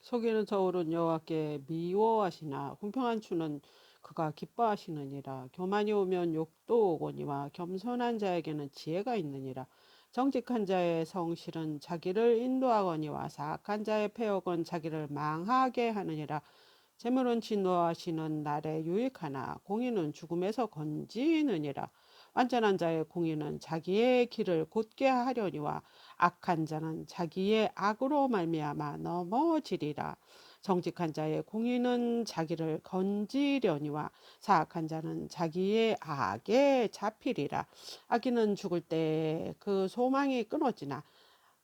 속이는 저울은 여호와께 미워하시나 공평한 추는 그가 기뻐하시느니라. 교만이 오면 욕도 오거니와 겸손한 자에게는 지혜가 있느니라. 정직한 자의 성실은 자기를 인도하거니와 사악한 자의 패역은 자기를 망하게 하느니라. 재물은 진노하시는 날에 유익하나 공의는 죽음에서 건지느니라. 완전한 자의 공의는 자기의 길을 곧게 하려니와 악한 자는 자기의 악으로 말미암아 넘어지리라. 정직한 자의 공의는 자기를 건지려니와 사악한 자는 자기의 악에 잡히리라. 악인은 죽을 때 그 소망이 끊어지나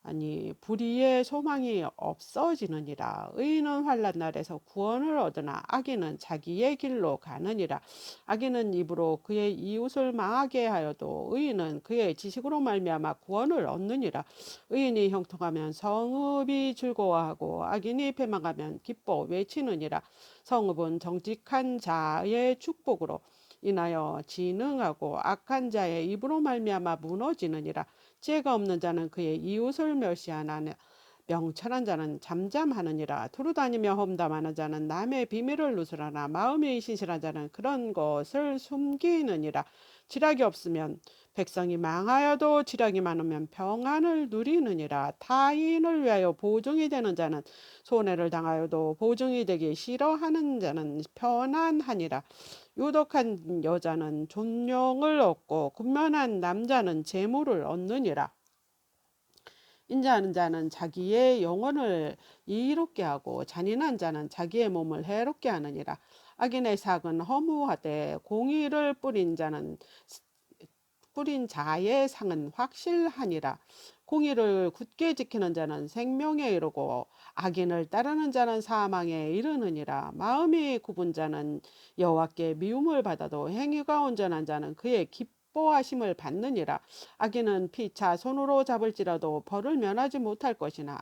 아니 불의의 소망이 없어지느니라. 의인은 환난 날에서 구원을 얻으나 악인은 자기의 길로 가느니라. 악인은 입으로 그의 이웃을 망하게 하여도 의인은 그의 지식으로 말미암아 구원을 얻느니라. 의인이 형통하면 성읍이 즐거워하고 악인이 패망하면 기뻐 외치느니라. 성읍은 정직한 자의 축복으로 인하여 진흥하고 악한 자의 입으로 말미암아 무너지느니라. 지혜가 없는 자는 그의 이웃을 멸시하나 명철한 자는 잠잠하느니라. 두루 다니며 험담하는 자는 남의 비밀을 누설하나 마음이 신실한 자는 그런 것을 숨기느니라. 지략이 없으면 백성이 망하여도 지략이 많으면 평안을 누리느니라. 타인을 위하여 보증이 되는 자는 손해를 당하여도 보증이 되기 싫어하는 자는 편안하니라. 유독한 여자는 존경을 얻고 군면한 남자는 재물을 얻느니라. 인자하는 자는 자기의 영혼을 이롭게 하고 잔인한 자는 자기의 몸을 해롭게 하느니라. 악인의 삭은 허무하되 공의를 뿌린 자의 상은 확실하니라. 공의를 굳게 지키는 자는 생명에 이르고 악인을 따르는 자는 사망에 이르느니라. 마음이 굽은 자는 여호와께 미움을 받아도 행위가 온전한 자는 그의 기뻐하심을 받느니라. 악인은 피차 손으로 잡을지라도 벌을 면하지 못할 것이나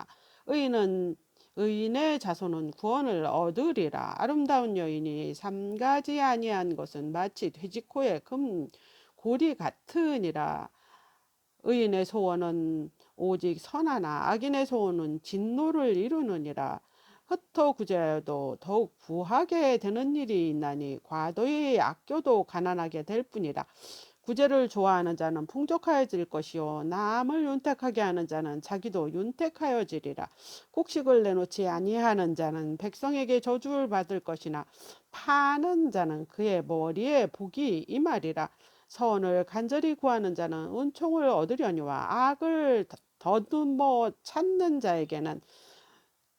의인의 자손은 구원을 얻으리라. 아름다운 여인이 삼가지 아니한 것은 마치 돼지코의 금 고리 같으니라. 의인의 소원은 오직 선하나 악인의 소원은 진노를 이루느니라. 흩어 구제하여도 더욱 부하게 되는 일이 있나니 과도히 아껴도 가난하게 될 뿐이라. 구제를 좋아하는 자는 풍족하여질 것이요 남을 윤택하게 하는 자는 자기도 윤택하여지리라. 곡식을 내놓지 아니하는 자는 백성에게 저주를 받을 것이나 파는 자는 그의 머리에 복이 임하리라. 선을 간절히 구하는 자는 은총을 얻으려니와 악을 더듬어 찾는 자에게는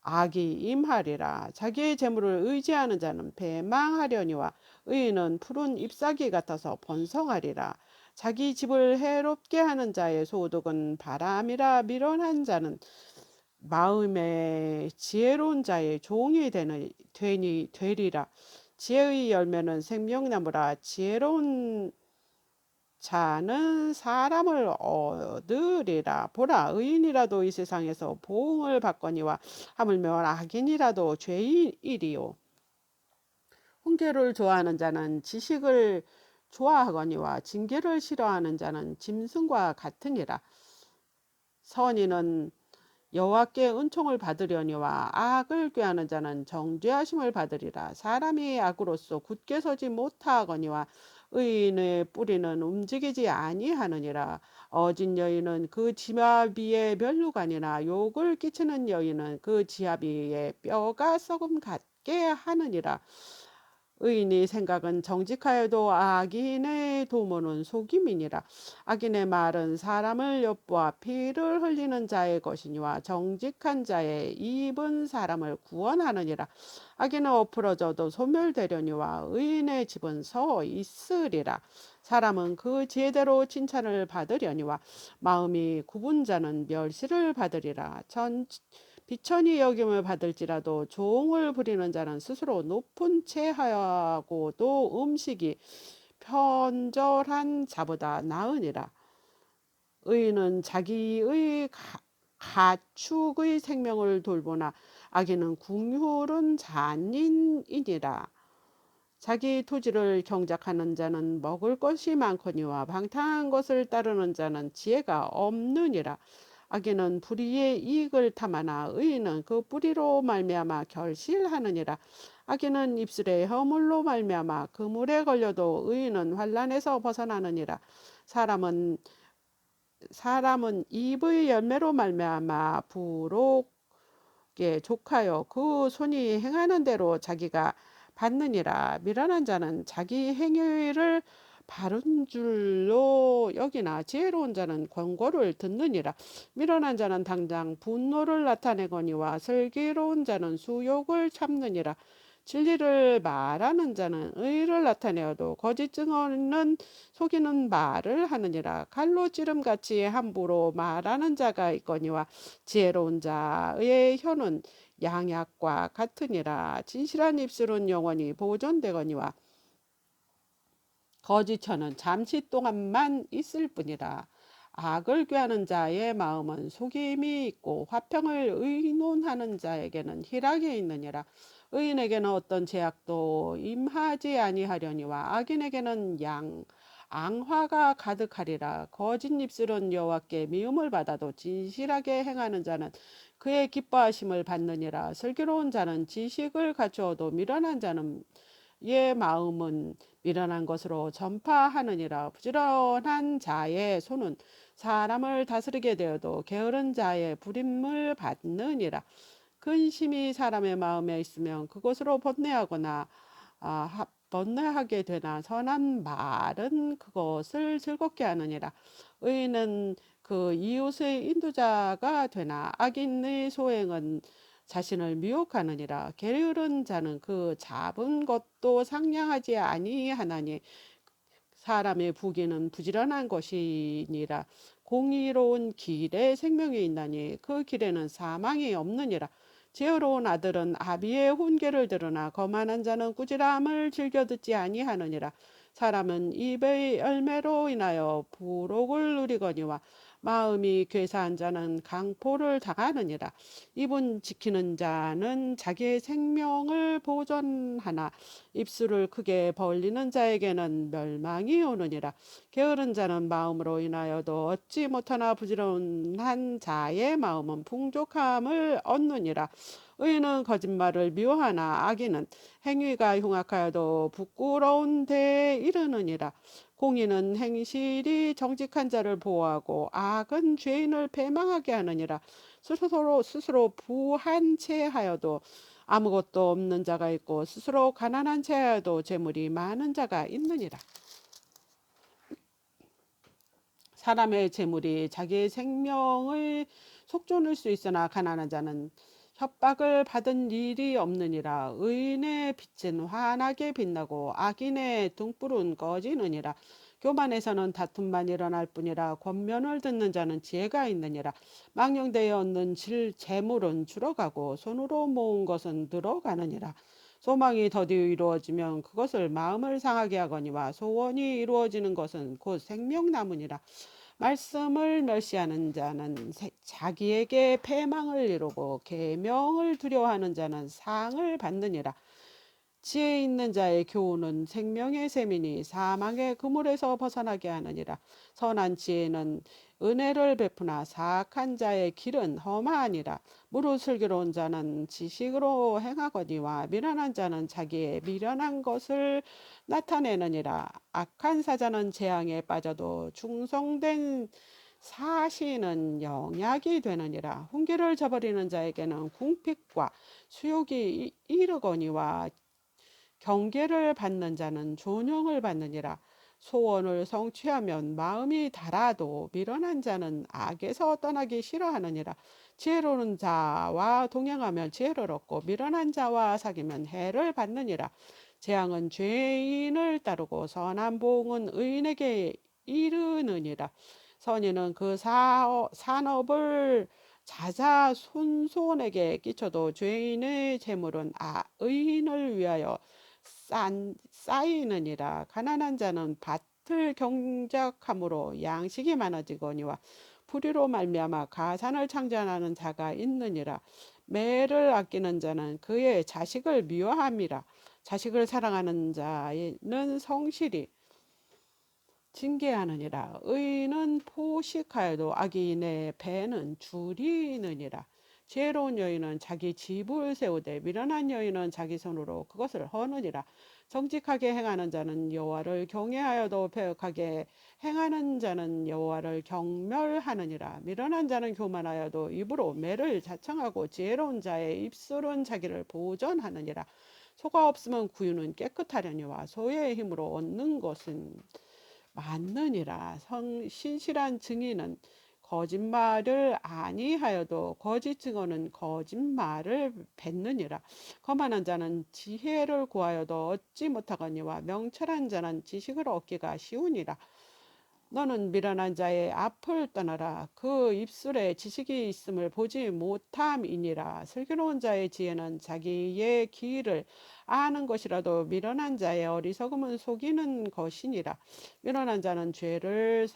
악이 임하리라. 자기의 재물을 의지하는 자는 배망하려니와 의인은 푸른 잎사귀 같아서 번성하리라. 자기 집을 해롭게 하는 자의 소득은 바람이라. 미련한 자는 마음에 지혜로운 자의 종이 되리라. 지혜의 열매는 생명나무라. 지혜로운 자는 사람을 얻으리라. 보라, 의인이라도 이 세상에서 보응을 받거니와 하물며 악인이라도 죄인이리요. 훈계를 좋아하는 자는 지식을 좋아하거니와 징계를 싫어하는 자는 짐승과 같으니라. 선인은 여호와께 은총을 받으려니와 악을 꾀하는 자는 정죄하심을 받으리라. 사람이 악으로서 굳게 서지 못하거니와 의인의 뿌리는 움직이지 아니하느니라. 어진 여인은 그 지압 위에 면류관이나 욕을 끼치는 여인은 그 지압 위에 뼈가 썩음 같게 하느니라. 의인의 생각은 정직하여도 악인의 도모는 속임이니라. 악인의 말은 사람을 엿보아 피를 흘리는 자의 것이니와 정직한 자의 입은 사람을 구원하느니라. 악인은 엎으러져도 소멸되려니와 의인의 집은 서 있으리라. 사람은 그 지혜대로 칭찬을 받으려니와 마음이 굽은 자는 멸시를 받으리라. 비천이 여김을 받을지라도 종을 부리는 자는 스스로 높은 채 하여고도 음식이 편절한 자보다 나으니라. 의인은 자기의 가축의 생명을 돌보나 악인은 궁휼은 잔인이니라. 자기 토지를 경작하는 자는 먹을 것이 많거니와 방탕한 것을 따르는 자는 지혜가 없느니라. 악인은 불의의 이익을 탐하나 의인은 그 뿌리로 말미암아 결실하느니라. 악인은 입술의 허물로 말미암아 그물에 걸려도 의인은 환난에서 벗어나느니라. 사람은 입의 열매로 말미암아 부록에 족하여 그 손이 행하는 대로 자기가 받느니라. 미련한 자는 자기 행위를 바른 줄로 여기나 지혜로운 자는 권고를 듣느니라. 미련한 자는 당장 분노를 나타내거니와 슬기로운 자는 수욕을 참느니라. 진리를 말하는 자는 의를 나타내어도 거짓 증언은 속이는 말을 하느니라. 칼로 찌름같이 함부로 말하는 자가 있거니와 지혜로운 자의 혀는 양약과 같으니라. 진실한 입술은 영원히 보존되거니와 거짓 혀는 잠시 동안만 있을 뿐이라. 악을 꾀하는 자의 마음은 속임이 있고 화평을 의논하는 자에게는 희락이 있느니라. 의인에게는 어떤 제약도 임하지 아니하려니와 악인에게는 앙화가 가득하리라. 거짓 입술은 여호와께 미움을 받아도 진실하게 행하는 자는 그의 기뻐하심을 받느니라. 슬기로운 자는 지식을 갖추어도 미련한 자는 의 마음은 미련한 것으로 전파하느니라. 부지런한 자의 손은 사람을 다스리게 되어도 게으른 자의 부림을 받느니라. 근심이 사람의 마음에 있으면 그것으로 번뇌하게 되나 선한 말은 그것을 즐겁게 하느니라. 의인은 그 이웃의 인도자가 되나 악인의 소행은 자신을 미혹하느니라. 게으른 자는 그 잡은 것도 상냥하지 아니하나니 사람의 부귀는 부지런한 것이니라. 공의로운 길에 생명이 있나니 그 길에는 사망이 없느니라. 지혜로운 아들은 아비의 훈계를 들으나 거만한 자는 꾸지람을 즐겨 듣지 아니하느니라. 사람은 입의 열매로 인하여 부록을 누리거니와 마음이 괴사한 자는 강포를 당하느니라. 입은 지키는 자는 자기의 생명을 보존하나 입술을 크게 벌리는 자에게는 멸망이 오느니라. 게으른 자는 마음으로 인하여도 얻지 못하나 부지런한 자의 마음은 풍족함을 얻느니라. 의인은 거짓말을 미워하나 악인은 행위가 흉악하여도 부끄러운 데에 이르느니라. 공의는 행실이 정직한 자를 보호하고 악은 죄인을 패망하게 하느니라. 스스로 부한 채 하여도 아무것도 없는 자가 있고 스스로 가난한 채 하여도 재물이 많은 자가 있느니라. 사람의 재물이 자기의 생명을 속존할 수 있으나 가난한 자는 협박을 받은 일이 없느니라. 의인의 빛은 환하게 빛나고 악인의 등불은 꺼지느니라. 교만에서는 다툼만 일어날 뿐이라 권면을 듣는 자는 지혜가 있느니라. 망령되어 얻는 재물은 줄어가고 손으로 모은 것은 늘어가느니라. 소망이 더디어 이루어지면 그것을 마음을 상하게 하거니와 소원이 이루어지는 것은 곧 생명나무니라. 말씀을 멸시하는 자는 자기에게 패망을 이루고 계명을 두려워하는 자는 상을 받느니라. 지혜 있는 자의 교훈은 생명의 셈이니 사망의 그물에서 벗어나게 하느니라. 선한 지혜는 은혜를 베푸나 사악한 자의 길은 험하니라. 무릇 슬기로운 자는 지식으로 행하거니와 미련한 자는 자기의 미련한 것을 나타내느니라. 악한 사자는 재앙에 빠져도 충성된 사시는 영약이 되느니라. 훈계를 저버리는 자에게는 궁핍과 수욕이 이르거니와 경계를 받는 자는 존영을 받느니라. 소원을 성취하면 마음이 달아도 미련한 자는 악에서 떠나기 싫어하느니라. 지혜로운 자와 동행하면 지혜를 얻고 미련한 자와 사귀면 해를 받느니라. 재앙은 죄인을 따르고 선한 보응은 의인에게 이르느니라. 선인은 그 산업을 자자손손에게 끼쳐도 죄인의 재물은 의인을 위하여 쌓이느니라. 가난한 자는 밭을 경작함으로 양식이 많아지거니와 불의로 말미암아 가산을 창조하는 자가 있느니라. 매를 아끼는 자는 그의 자식을 미워함이라. 자식을 사랑하는 자는 성실히 징계하느니라. 의인은 포식하여도 악인의 배는 줄이느니라. 지혜로운 여인은 자기 집을 세우되 미련한 여인은 자기 손으로 그것을 허느니라. 정직하게 행하는 자는 여호와를 경외하여도 배역하게 행하는 자는 여호와를 경멸하느니라. 미련한 자는 교만하여도 입으로 매를 자청하고 지혜로운 자의 입술은 자기를 보전하느니라. 소가 없으면 구유는 깨끗하려니와 소의 힘으로 얻는 것은 맞느니라. 신실한 증인은 거짓말을 아니하여도 거짓 증언은 거짓말을 뱉느니라. 거만한 자는 지혜를 구하여도 얻지 못하거니와 명철한 자는 지식을 얻기가 쉬우니라. 너는 미련한 자의 앞을 떠나라. 그 입술에 지식이 있음을 보지 못함이니라. 슬기로운 자의 지혜는 자기의 길을 아는 것이라도 미련한 자의 어리석음은 속이는 것이니라. 미련한 자는 죄를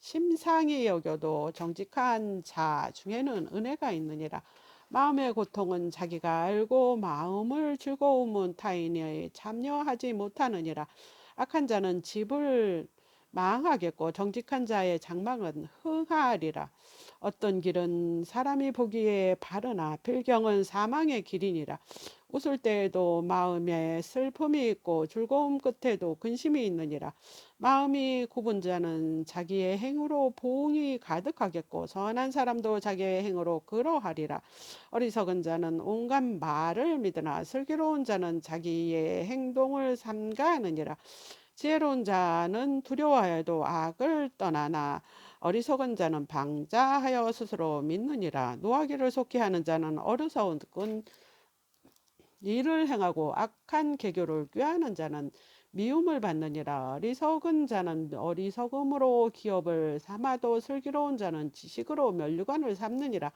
심상히 여겨도 정직한 자 중에는 은혜가 있느니라. 마음의 고통은 자기가 알고 마음을 즐거움은 타인이 참여하지 못하느니라. 악한 자는 집을 망하겠고 정직한 자의 장막은 흥하리라. 어떤 길은 사람이 보기에 바르나 필경은 사망의 길이니라. 웃을 때에도 마음에 슬픔이 있고 즐거움 끝에도 근심이 있느니라. 마음이 굽은 자는 자기의 행으로 보응이 가득하겠고 선한 사람도 자기의 행으로 그러하리라. 어리석은 자는 온갖 말을 믿으나 슬기로운 자는 자기의 행동을 삼가하느니라. 지혜로운 자는 두려워하여도 악을 떠나나 어리석은 자는 방자하여 스스로 믿느니라. 노하기를 속히 하는 자는 어리석은 일을 행하고 악한 계교를 꾀하는 자는 미움을 받느니라. 어리석은 자는 어리석음으로 기업을 삼아도 슬기로운 자는 지식으로 면류관을 삼느니라.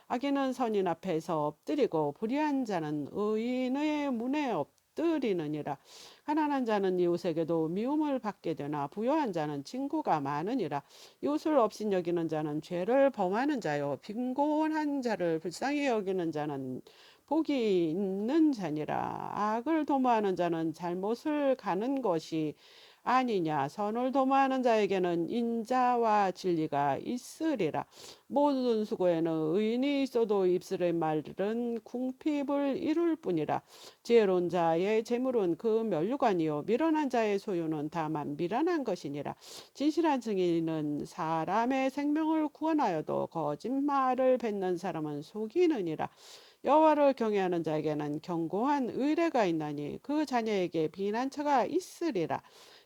악인은 선인 앞에서 엎드리고 불의한 자는 의인의 문에 엎드리느니라. 가난한 자는 이웃에게도 미움을 받게 되나 부유한 자는 친구가 많으니라. 이웃을 업신여기는 자는 죄를 범하는 자요 빈곤한 자를 불쌍히 여기는 자는 복이 있는 자니라. 악을 도모하는 자는 잘못을 가는 것이 아니냐. 선을 도모하는 자에게는 인자와 진리가 있으리라. 모든 수고에는 의인이 있어도 입술의 말은 궁핍을 이룰 뿐이라. 지혜로운 자의 재물은 그 면류관이요 미련한 자의 소유는 다만 미련한 것이니라. 진실한 증인은 사람의 생명을 구원하여도 거짓말을 뱉는 사람은 속이느니라. 여호와를 경외하는 자에게는 견고한 의뢰가 있나니 그 자녀에게 비난처가 있으리라.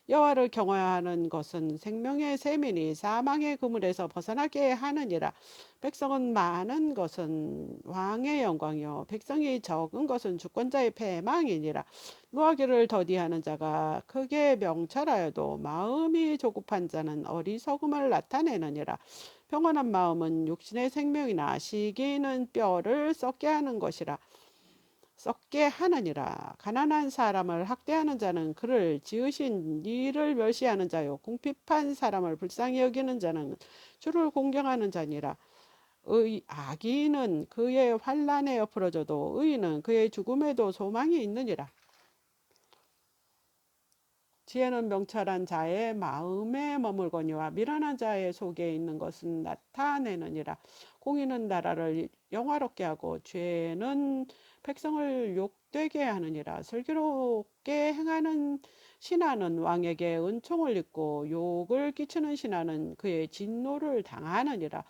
여호와를 경외하는 것은 생명의 셈이니 사망의 그물에서 벗어나게 하느니라. 백성은 많은 것은 왕의 영광이요 백성이 적은 것은 주권자의 패망이니라. 노하기를 더디하는 자가 크게 명철하여도 마음이 조급한 자는 어리석음을 나타내느니라. 평온한 마음은 육신의 생명이나 시기는 뼈를 썩게 하느니라. 가난한 사람을 학대하는 자는 그를 지으신 이를 멸시하는 자요 궁핍한 사람을 불쌍히 여기는 자는 주를 공경하는 자니라. 악인은 그의 환난에 엎어져도 의인은 그의 죽음에도 소망이 있느니라. 지혜는 명철한 자의 마음에 머물거니와 미련한 자의 속에 있는 것은 나타내느니라. 공의는 나라를 영화롭게 하고 죄는 백성을 욕되게 하느니라. 슬기롭게 행하는 신하는 왕에게 은총을 입고 욕을 끼치는 신하는 그의 진노를 당하느니라.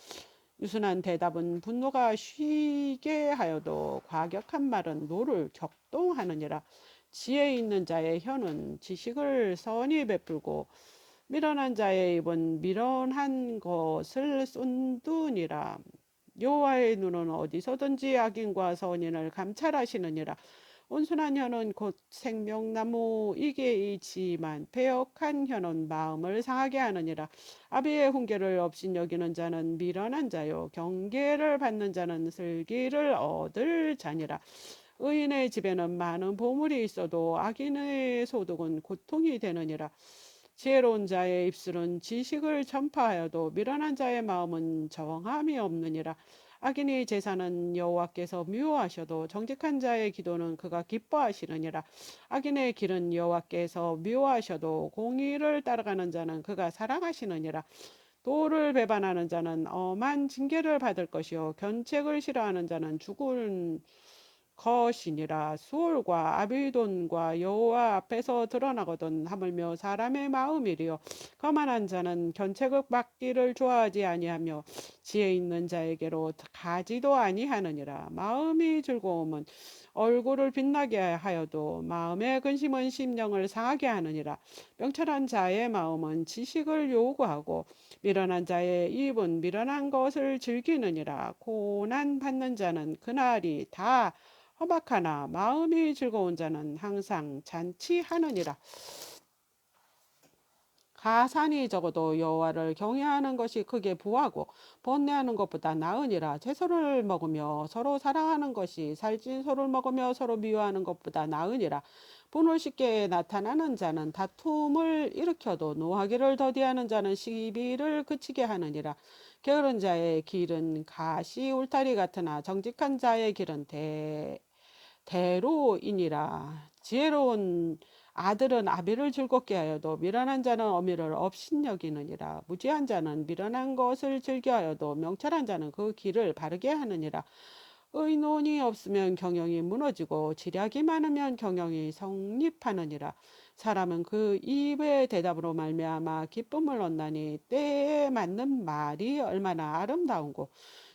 유순한 대답은 분노가 쉬게 하여도 과격한 말은 노를 격동하느니라. 지혜 있는 자의 혀는 지식을 선히 베풀고 미련한 자의 입은 미련한 것을 쏜두니라. 여호와의 눈은 어디서든지 악인과 선인을 감찰하시느니라. 온순한 혀는 곧 생명나무 이게이지만 배역한 혀는 마음을 상하게 하느니라. 아비의 훈계를 업신여기는 자는 미련한 자요 경계를 받는 자는 슬기를 얻을 자니라. 의인의 집에는 많은 보물이 있어도 악인의 소득은 고통이 되느니라. 지혜로운 자의 입술은 지식을 전파하여도 미련한 자의 마음은 정함이 없느니라. 악인의 제사는 여호와께서 미워하셔도 정직한 자의 기도는 그가 기뻐하시느니라. 악인의 길은 여호와께서 미워하셔도 공의를 따라가는 자는 그가 사랑하시느니라. 도를 배반하는 자는 엄한 징계를 받을 것이요 견책을 싫어하는 자는 죽을 것이니라. 수월과 아비돈과 여호와 앞에서 드러나거든 하물며 사람의 마음이리요 거만한 자는 견책을 받기를 좋아하지 아니하며 지혜 있는 자에게로 가지도 아니하느니라. 마음이 즐거움은 얼굴을 빛나게 하여도 마음의 근심은 심령을 상하게 하느니라. 명철한 자의 마음은 지식을 요구하고 미련한 자의 입은 미련한 것을 즐기느니라. 고난 받는 자는 그날이 다 험악하나 마음이 즐거운 자는 항상 잔치하느니라. 가산이 적어도 여호와를 경외하는 것이 크게 부하고 번뇌하는 것보다 나으니라. 채소를 먹으며 서로 사랑하는 것이 살찐 소를 먹으며 서로 미워하는 것보다 나으니라. 분을 쉽게 나타나는 자는 다툼을 일으켜도 노하기를 더디하는 자는 시비를 그치게 하느니라. 게으른 자의 길은 가시 울타리 같으나 정직한 자의 길은 대로이니라. 지혜로운 아들은 아비를 즐겁게 하여도 미련한 자는 어미를 업신여기느니라. 무지한 자는 미련한 것을 즐겨하여도 명철한 자는 그 길을 바르게 하느니라. 의논이 없으면 경영이 무너지고 지략이 많으면 경영이 성립하느니라. 사람은 그 입의 대답으로 말미암아 기쁨을 얻나니 때에 맞는 말이 얼마나 아름다운고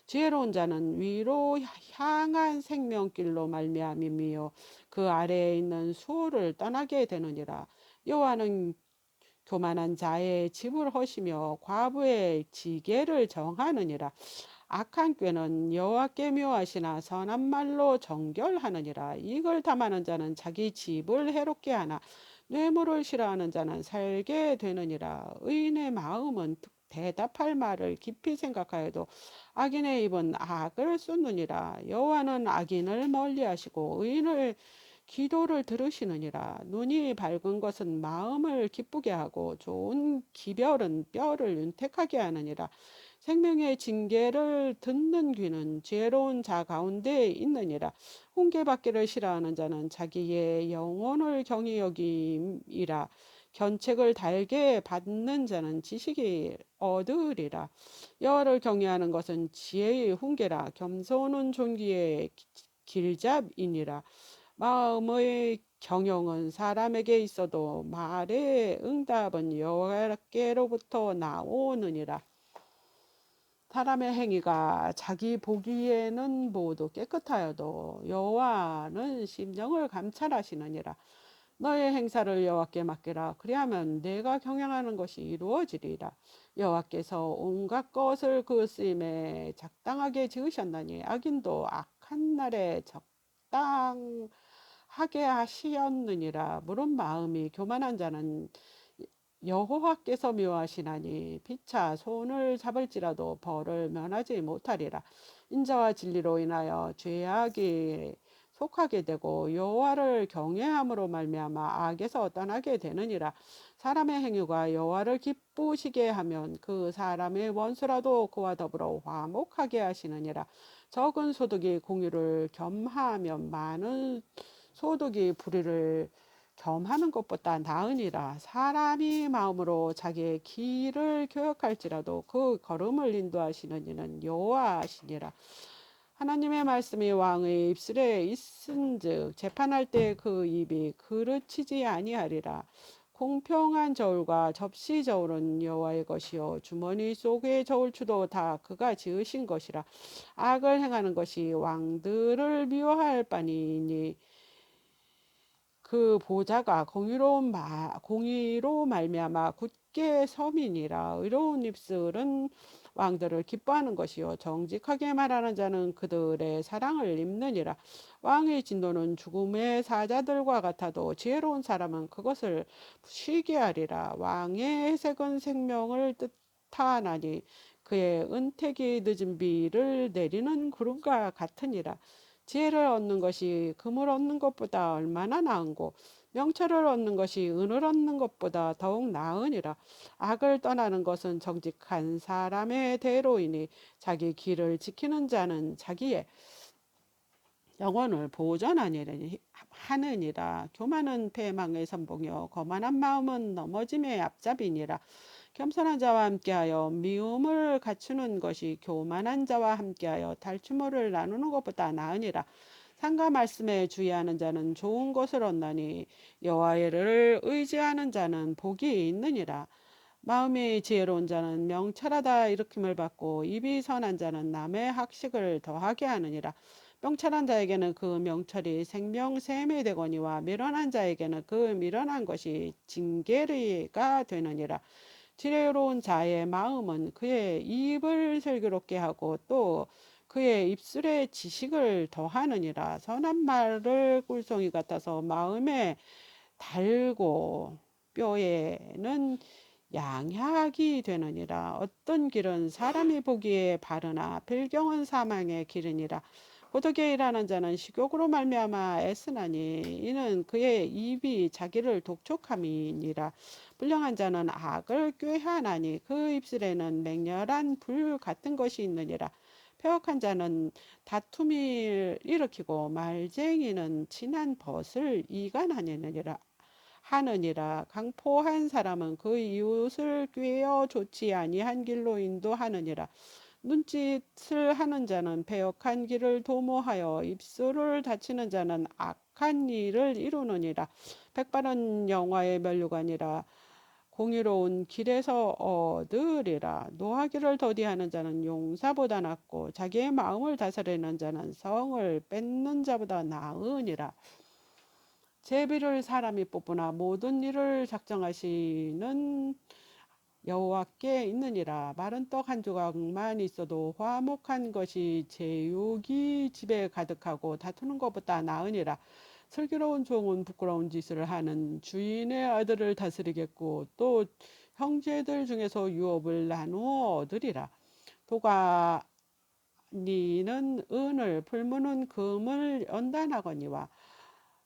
지혜로운 자는 위로 향한 생명길로 말미암음이요 그 아래에 있는 수호를 떠나게 되느니라. 여호와는 교만한 자의 집을 허시며 과부의 지게를 정하느니라. 악한 꾀는 여호와께 묘하시나 선한 말로 정결하느니라. 이걸 탐하는 자는 자기 집을 해롭게 하나 뇌물을 싫어하는 자는 살게 되느니라. 의인의 마음은 대답할 말을 깊이 생각하여도 악인의 입은 악을 쏟느니라. 여호와는 악인을 멀리하시고 의인을 기도를 들으시느니라. 눈이 밝은 것은 마음을 기쁘게 하고 좋은 기별은 뼈를 윤택하게 하느니라. 생명의 징계를 듣는 귀는 지혜로운 자 가운데 있느니라. 훈계받기를 싫어하는 자는 자기의 영혼을 경히 여김이라. 견책을 달게 받는 자는 지식이 얻으리라. 여호와를 경외하는 것은 지혜의 훈계라. 겸손은 존귀의 길잡이니라. 마음의 경영은 사람에게 있어도 말의 응답은 여호와께로부터 나오느니라. 사람의 행위가 자기 보기에는 모두 깨끗하여도 여호와는 심령을 감찰하시느니라. 너의 행사를 여호와께 맡기라. 그리하면 내가 경영하는 것이 이루어지리라. 여호와께서 온갖 것을 그 쓰임에 적당하게 지으셨나니 악인도 악한 날에 적당하게 하시었느니라. 물은 마음이 교만한 자는 여호와께서 묘하시나니 피차 손을 잡을지라도 벌을 면하지 못하리라. 인자와 진리로 인하여 죄악이 속하게 되고 여호와를 경외함으로 말미암아 악에서 떠나게 되느니라. 사람의 행위가 여호와를 기쁘시게 하면 그 사람의 원수라도 그와 더불어 화목하게 하시느니라. 적은 소득이 공유를 겸하면 많은 소득이 불의를 겸하는 것보다 나으니라. 사람이 마음으로 자기의 길을 교역할지라도 그 걸음을 인도하시는 이는 여호와시니라. 하나님의 말씀이 왕의 입술에 있은즉 재판할 때 그 입이 그르치지 아니하리라. 공평한 저울과 접시 저울은 여호와의 것이요 주머니 속의 저울추도 다 그가 지으신 것이라. 악을 행하는 것이 왕들을 미워할 바니니 그 보좌가 공의로 말미암아 굳게 서민이라. 의로운 입술은 왕들을 기뻐하는 것이요 정직하게 말하는 자는 그들의 사랑을 입느니라. 왕의 진노는 죽음의 사자들과 같아도 지혜로운 사람은 그것을 쉬게 하리라. 왕의 해색은 생명을 뜻하나니 그의 은택이 늦은 비를 내리는 구름과 같으니라. 지혜를 얻는 것이 금을 얻는 것보다 얼마나 나은고 명철을 얻는 것이 은을 얻는 것보다 더욱 나으니라. 악을 떠나는 것은 정직한 사람의 대로이니 자기 길을 지키는 자는 자기의 영혼을 보존하느니라. 교만은 패망의 선봉이요 거만한 마음은 넘어짐의 앞잡이니라. 겸손한 자와 함께하여 미움을 갖추는 것이 교만한 자와 함께하여 달추모를 나누는 것보다 나으니라. 상과 말씀에 주의하는 자는 좋은 것을 얻나니 여호와를 의지하는 자는 복이 있느니라. 마음이 지혜로운 자는 명철하다 일으킴을 받고 입이 선한 자는 남의 학식을 더하게 하느니라. 명철한 자에게는 그 명철이 생명샘이 되거니와 미련한 자에게는 그 미련한 것이 징계가 되느니라. 지혜로운 자의 마음은 그의 입을 슬기롭게 하고 또 그의 입술에 지식을 더하느니라. 선한 말을 꿀송이 같아서 마음에 달고 뼈에는 양약이 되느니라. 어떤 길은 사람이 보기에 바르나 필경은 사망의 길이니라. 고독에 일하는 자는 식욕으로 말미암아 애쓰나니 이는 그의 입이 자기를 독촉함이니라. 불량한 자는 악을 꾀하나니 그 입술에는 맹렬한 불 같은 것이 있느니라. 패역한 자는 다툼을 일으키고 말쟁이는 친한 벗을 이간하느니라. 강포한 사람은 그 이웃을 꾀어 좋지 아니한 길로 인도하느니라. 눈짓을 하는 자는 패역한 길을 도모하여 입술을 다치는 자는 악한 일을 이루느니라. 백발은 영화의 면류관이라 공의로운 길에서 얻으리라. 노하기를 더디하는 자는 용사보다 낫고 자기의 마음을 다스리는 자는 성을 뺏는 자보다 나으니라. 제비를 사람이 뽑으나 모든 일을 작정하시는 여호와께 있느니라. 마른 떡 한 조각만 있어도 화목한 것이 제육이 집에 가득하고 다투는 것보다 나으니라. 슬기로운 종은 부끄러운 짓을 하는 주인의 아들을 다스리겠고 또 형제들 중에서 유업을 나누어 얻으리라. 도가 니는 은을 풀무는 금을 연단하거니와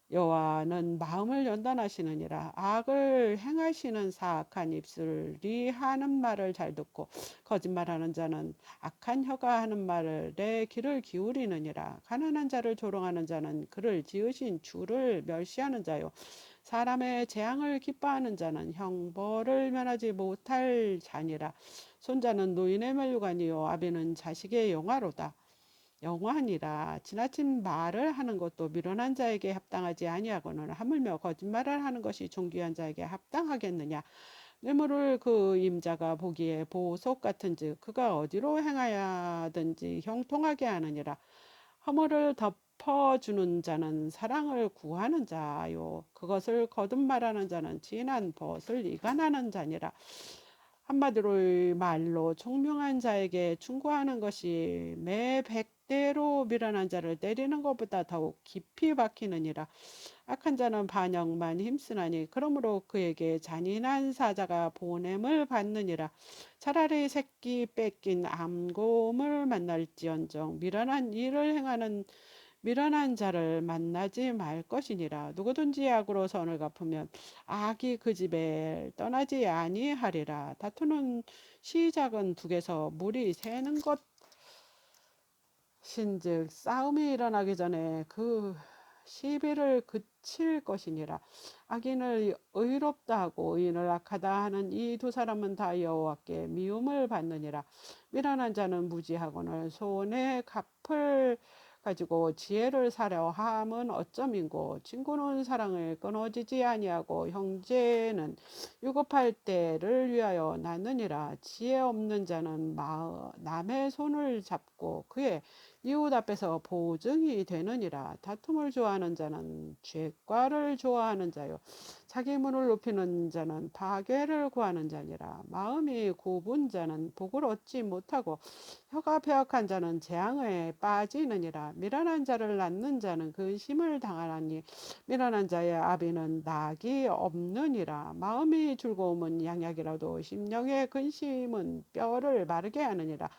여호와는 마음을 연단하시느니라. 악을 행하시는 사악한 입술이 하는 말을 잘 듣고 거짓말하는 자는 악한 혀가 하는 말에 귀를 기울이느니라. 가난한 자를 조롱하는 자는 그를 지으신 주를 멸시하는 자요. 사람의 재앙을 기뻐하는 자는 형벌을 면하지 못할 자니라. 손자는 노인의 멸류관이요 아비는 자식의 영화로다. 영화니라. 지나친 말을 하는 것도 미련한 자에게 합당하지 아니하거늘 하물며 거짓말을 하는 것이 존귀한 자에게 합당하겠느냐. 뇌물을 그 임자가 보기에 보석 같은즉 그가 어디로 행하여든지 형통하게 하느니라. 허물을 덮어주는 자는 사랑을 구하는 자요 그것을 거듭 말하는 자는 진한 벗을 이간하는 자니라. 한마디로 말로 총명한 자에게 충고하는 것이 매 100대로 미련한 자를 때리는 것보다 더욱 깊이 박히느니라. 악한 자는 반역만 힘쓰나니 그러므로 그에게 잔인한 사자가 보냄을 받느니라. 차라리 새끼 뺏긴 암곰을 만날지언정 미련한 일을 행하는 미련한 자를 만나지 말 것이니라. 누구든지 악으로 선을 갚으면 악이 그 집에 떠나지 아니하리라. 다투는 시작은 북에서 물이 새는 것인즉 싸움이 일어나기 전에 그 시비를 그칠 것이니라. 악인을 의롭다 하고 의인을 악하다 하는 이 두 사람은 다 여호와께 미움을 받느니라. 미련한 자는 무지하거늘 손에 갚을 가지고 지혜를 사려 함은 어쩌민고. 친구는 사랑을 끊어지지 아니하고 형제는 유급할 때를 위하여 낳느니라. 지혜 없는 자는 남의 손을 잡고 그의 이웃 앞에서 보증이 되느니라. 다툼을 좋아하는 자는 죄과를 좋아하는 자요 자기 문을 높이는 자는 파괴를 구하는 자니라. 마음이 굽은 자는 복을 얻지 못하고 혀가 패역한 자는 재앙에 빠지느니라. 미련한 자를 낳는 자는 근심을 당하나니 미련한 자의 아비는 낙이 없느니라. 마음이 즐거움은 양약이라도 심령의 근심은 뼈를 마르게 하느니라.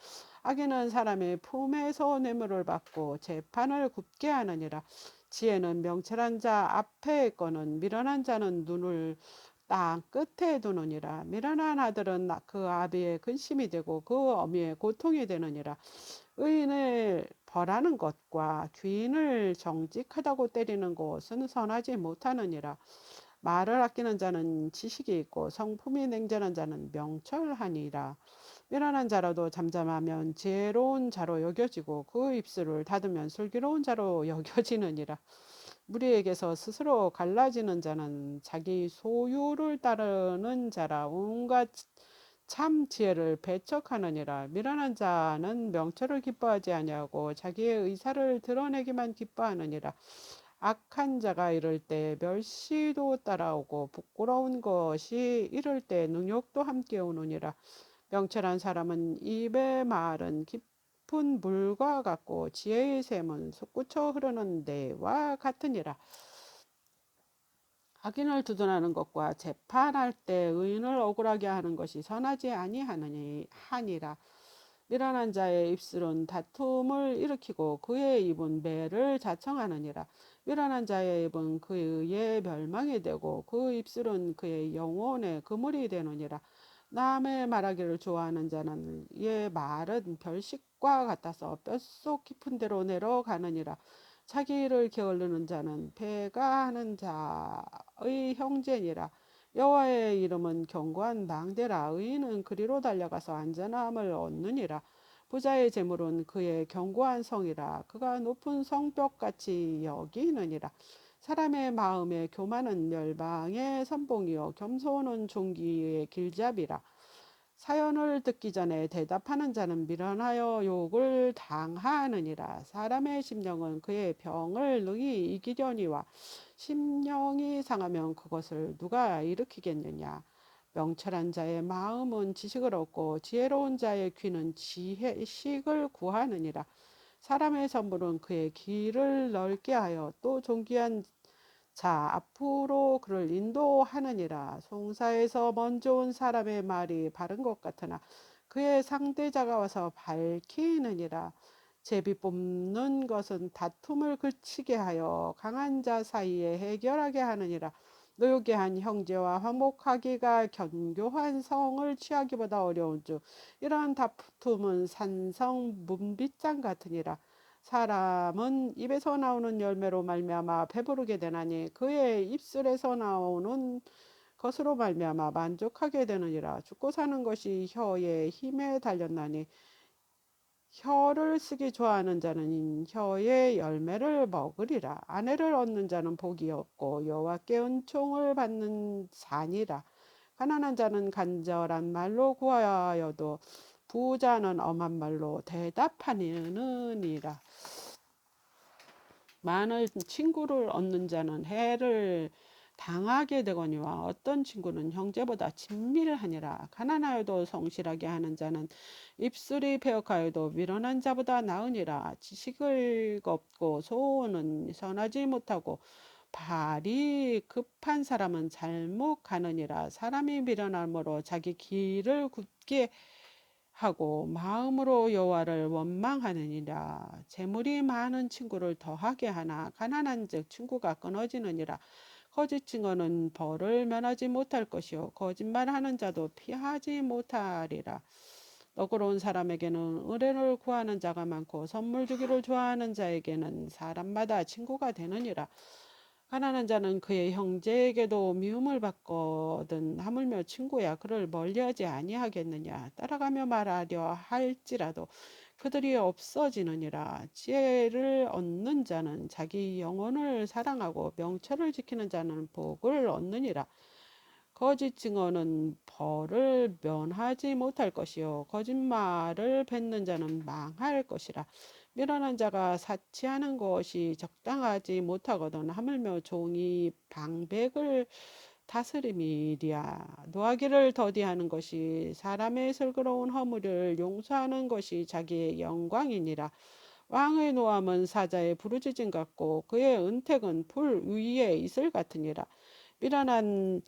악인은 사람의 품에서 뇌물을 받고 재판을 굽게 하느니라. 지혜는 명철한 자 앞에 있거는 미련한 자는 눈을 땅 끝에 두느니라. 미련한 아들은 그 아비의 근심이 되고 그 어미의 고통이 되느니라. 의인을 벌하는 것과 귀인을 정직하다고 때리는 것은 선하지 못하느니라. 말을 아끼는 자는 지식이 있고 성품이 냉정한 자는 명철하니라. 미련한 자라도 잠잠하면 지혜로운 자로 여겨지고 그 입술을 닫으면 슬기로운 자로 여겨지느니라. 무리에게서 스스로 갈라지는 자는 자기 소유를 따르는 자라. 온갖 참 지혜를 배척하느니라. 미련한 자는 명철을 기뻐하지 아니하고 자기의 의사를 드러내기만 기뻐하느니라. 악한 자가 이를 때 멸시도 따라오고 부끄러운 것이 이를 때 능욕도 함께 오느니라. 명철한 사람은 입의 말은 깊은 물과 같고 지혜의 샘은 솟구쳐 흐르는 데와 같으니라. 악인을 두둔하는 것과 재판할 때 의인을 억울하게 하는 것이 선하지 아니하니라. 미련한 자의 입술은 다툼을 일으키고 그의 입은 매를 자청하느니라. 미련한 자의 입은 그의 멸망이 되고 그 입술은 그의 영혼의 그물이 되느니라. 남의 말하기를 좋아하는 자는 이의 말은 별식과 같아서 뼛속 깊은 데로 내려가느니라. 자기 일을 게을르는 자는 배가 하는 자의 형제니라. 여호와의 이름은 견고한 망대라. 의인은 그리로 달려가서 안전함을 얻느니라. 부자의 재물은 그의 견고한 성이라. 그가 높은 성벽같이 여기느니라. 사람의 마음에 교만은 멸망의 선봉이요 겸손은 종기의 길잡이라. 사연을 듣기 전에 대답하는 자는 미련하여 욕을 당하느니라. 사람의 심령은 그의 병을 능히 이기려니와 심령이 상하면 그것을 누가 일으키겠느냐. 명철한 자의 마음은 지식을 얻고 지혜로운 자의 귀는 지식을 구하느니라. 사람의 선물은 그의 길을 넓게 하여 또 존귀한 자 앞으로 그를 인도하느니라. 송사에서 먼저 온 사람의 말이 바른 것 같으나 그의 상대자가 와서 밝히느니라. 제비 뽑는 것은 다툼을 그치게 하여 강한 자 사이에 해결하게 하느니라. 노욕의 한 형제와 화목하기가 견고한 성을 취하기보다 어려운 줄 이러한 다툼은 산성 문빗장 같으니라. 사람은 입에서 나오는 열매로 말미암아 배부르게 되나니 그의 입술에서 나오는 것으로 말미암아 만족하게 되느니라. 죽고 사는 것이 혀의 힘에 달렸나니 혀를 쓰기 좋아하는 자는 혀의 열매를 먹으리라. 아내를 얻는 자는 복이 없고 여호와께 은총을 받는 자니라. 가난한 자는 간절한 말로 구하여도 부자는 엄한 말로 대답하느니라. 많은 친구를 얻는 자는 해를 당하게 되거니와 어떤 친구는 형제보다 친밀하니라. 가난하여도 성실하게 하는 자는 입술이 배역하여도 미련한 자보다 나으니라. 지식을 걷고 소원은 선하지 못하고 발이 급한 사람은 잘못 가느니라. 사람이 미련함으로 자기 길을 굳게 하고 마음으로 여호와를 원망하느니라. 재물이 많은 친구를 더하게 하나 가난한즉 친구가 끊어지느니라. 거짓 증언은 벌을 면하지 못할 것이요 거짓말하는 자도 피하지 못하리라. 너그러운 사람에게는 의뢰를 구하는 자가 많고 선물 주기를 좋아하는 자에게는 사람마다 친구가 되느니라. 가난한 자는 그의 형제에게도 미움을 받거든 하물며 친구야 그를 멀리하지 아니하겠느냐. 따라가며 말하려 할지라도 그들이 없어지느니라. 지혜를 얻는 자는 자기 영혼을 사랑하고 명철을 지키는 자는 복을 얻느니라. 거짓 증언은 벌을 면하지 못할 것이요 거짓말을 뱉는 자는 망할 것이라. 미련한 자가 사치하는 것이 적당하지 못하거든 하물며 종이 방백을 다스림이랴. 노하기를 더디하는 것이 사람의 슬그러운 허물을 용서하는 것이 자기의 영광이니라. 왕의 노함은 사자의 부르짖음 같고 그의 은택은 불 위에 이슬 같으니라. 미련한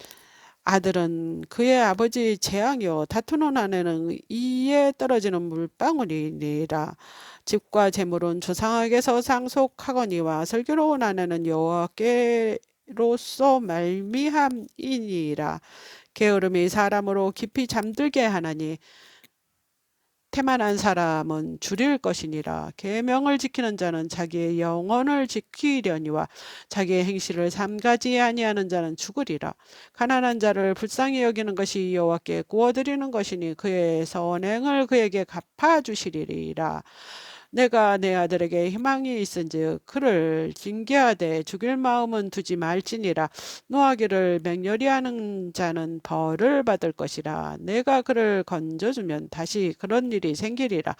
아들은 그의 아버지 재앙이요 다투는 아내는 이에 떨어지는 물방울이니라. 집과 재물은 조상에게서 상속하거니와 슬기로운 아내는 여호와께로서 말미암이니라. 게으름이 사람으로 깊이 잠들게 하나니 태만한 사람은 줄일 것이니라. 계명을 지키는 자는 자기의 영혼을 지키려니와 자기의 행실을 삼가지 아니하는 자는 죽으리라. 가난한 자를 불쌍히 여기는 것이 여호와께 구워드리는 것이니 그의 선행을 그에게 갚아주시리라. 내가 내 아들에게 희망이 있은즉 그를 징계하되 죽일 마음은 두지 말지니라. 노하기를 맹렬히 하는 자는 벌을 받을 것이라. 내가 그를 건져주면 다시 그런 일이 생기리라.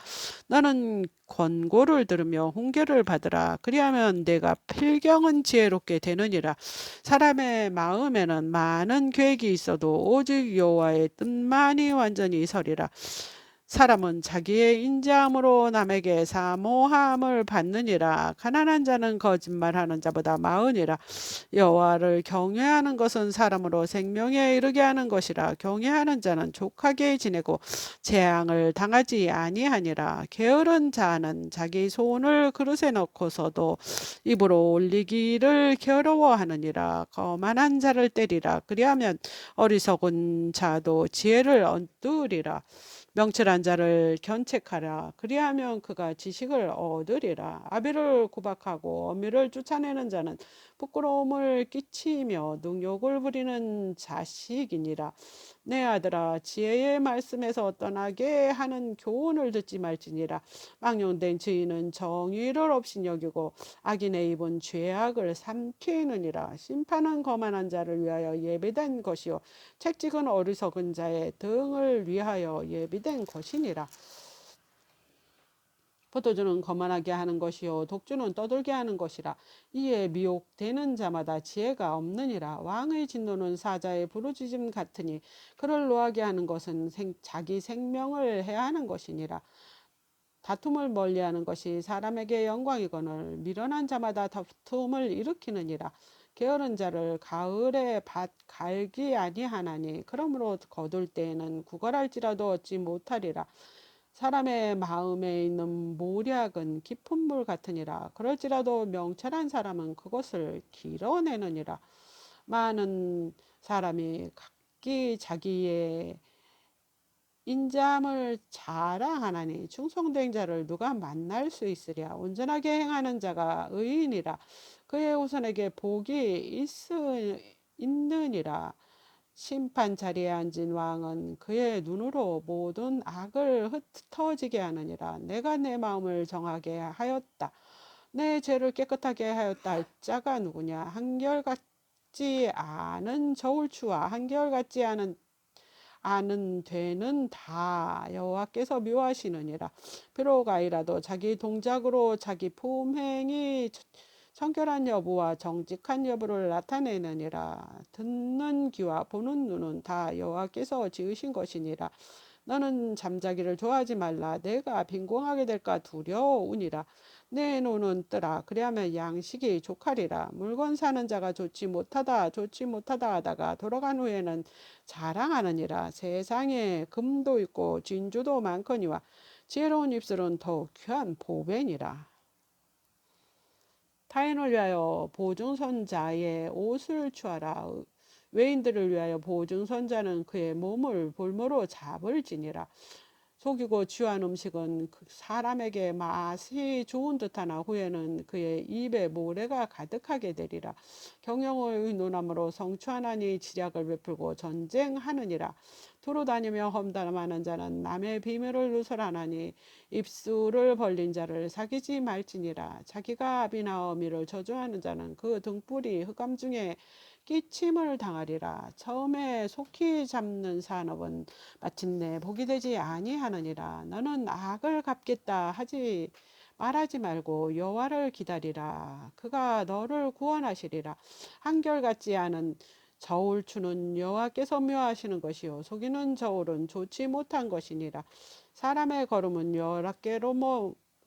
너는 권고를 들으며 훈계를 받으라. 그리하면 내가 필경은 지혜롭게 되느니라. 사람의 마음에는 많은 계획이 있어도 오직 여호와의 뜻만이 완전히 서리라. 사람은 자기의 인자함으로 남에게 사모함을 받느니라. 가난한 자는 거짓말하는 자보다 마으니라. 여호와를 경외하는 것은 사람으로 생명에 이르게 하는 것이라. 경외하는 자는 족하게 지내고 재앙을 당하지 아니하니라. 게으른 자는 자기 손을 그릇에 넣고서도 입으로 올리기를 게으러워하느니라. 거만한 자를 때리라. 그리하면 어리석은 자도 지혜를 얻으리라. 명철한 자를 견책하라. 그리하면 그가 지식을 얻으리라. 아비를 구박하고 어미를 쫓아내는 자는 부끄러움을 끼치며 능욕을 부리는 자식이니라. 내 아들아, 지혜의 말씀에서 떠나게 하는 교훈을 듣지 말지니라. 망령된 죄인은 정의를 없이 여기고 악인의 입은 죄악을 삼키느니라. 심판은 거만한 자를 위하여 예비된 것이요 책직은 어리석은 자의 등을 위하여 예비된 것이니라. 포도주는 거만하게 하는 것이요 독주는 떠돌게 하는 것이라. 이에 미혹되는 자마다 지혜가 없느니라. 왕의 진노는 사자의 부르짖음 같으니 그를 노하게 하는 것은 자기 생명을 해하는 것이니라. 다툼을 멀리하는 것이 사람에게 영광이거늘 미련한 자마다 다툼을 일으키느니라. 게으른 자를 가을에 밭 갈기 아니하나니 그러므로 거둘 때에는 구걸할지라도 얻지 못하리라. 사람의 마음에 있는 모략은 깊은 물 같으니라. 그럴지라도 명철한 사람은 그것을 길어내느니라. 많은 사람이 각기 자기의 인자함을 자랑하나니 충성된 자를 누가 만날 수 있으랴. 온전하게 행하는 자가 의인이라. 그의 후손에게 복이 있느니라. 심판 자리에 앉은 왕은 그의 눈으로 모든 악을 흩어지게 하느니라. 내가 내 마음을 정하게 하였다. 내 죄를 깨끗하게 하였다 할 자가 누구냐. 한결같지 않은 저울추와 한결같지 않은 되는 다 여호와께서 묘하시느니라. 비록 아이라도 자기 동작으로 자기 품행이 청결한 여부와 정직한 여부를 나타내느니라. 듣는 귀와 보는 눈은 다 여호와께서 지으신 것이니라. 너는 잠자기를 좋아하지 말라. 내가 빈궁하게 될까 두려우니라. 내 눈은 뜨라. 그리하면 양식이 족하리라. 물건 사는 자가 좋지 못하다 하다가 돌아간 후에는 자랑하느니라. 세상에 금도 있고 진주도 많거니와 지혜로운 입술은 더욱 귀한 보배니라. 타인을 위하여 보증선자의 옷을 취하라. 외인들을 위하여 보증선자는 그의 몸을 볼모로 잡을지니라. 속이고 취한 음식은 사람에게 맛이 좋은 듯하나 후에는 그의 입에 모래가 가득하게 되리라. 경영을 논함으로 성취하나니 지략을 베풀고 전쟁하느니라. 두루 다니며 험담하는 자는 남의 비밀을 누설하나니 입술을 벌린 자를 사귀지 말지니라. 자기가 아비나 어미를 저주하는 자는 그 등불이 흑암 중에 끼침을 당하리라. 처음에 속히 잡는 산업은 마침내 복이 되지 아니하느니라. 너는 악을 갚겠다 말하지 말고 여호와를 기다리라. 그가 너를 구원하시리라. 한결같지 않은 저울추는 여호와께서 묘하시는 것이요 속이는 저울은 좋지 못한 것이니라. 사람의 걸음은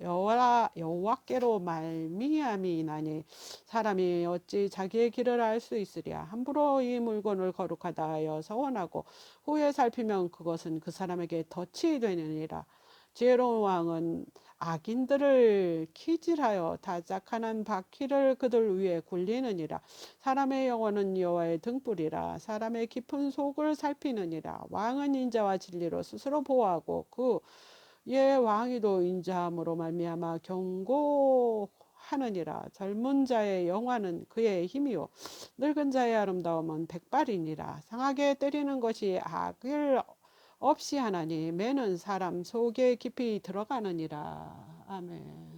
여호와께로 말미암이나니 사람이 어찌 자기의 길을 알 수 있으랴. 함부로 이 물건을 거룩하다 하여 서원하고 후에 살피면 그것은 그 사람에게 덫이 되느니라. 지혜로운 왕은 악인들을 키질하여 다작하는 바퀴를 그들 위에 굴리느니라. 사람의 영혼은 여호와의 등불이라. 사람의 깊은 속을 살피느니라. 왕은 인자와 진리로 스스로 보호하고 그의 왕위도 인자함으로 말미암아 경고하느니라. 젊은 자의 영화는 그의 힘이요 늙은 자의 아름다움은 백발이니라. 상하게 때리는 것이 악을 없이 하나니 매는 사람 속에 깊이 들어가느니라. 아멘.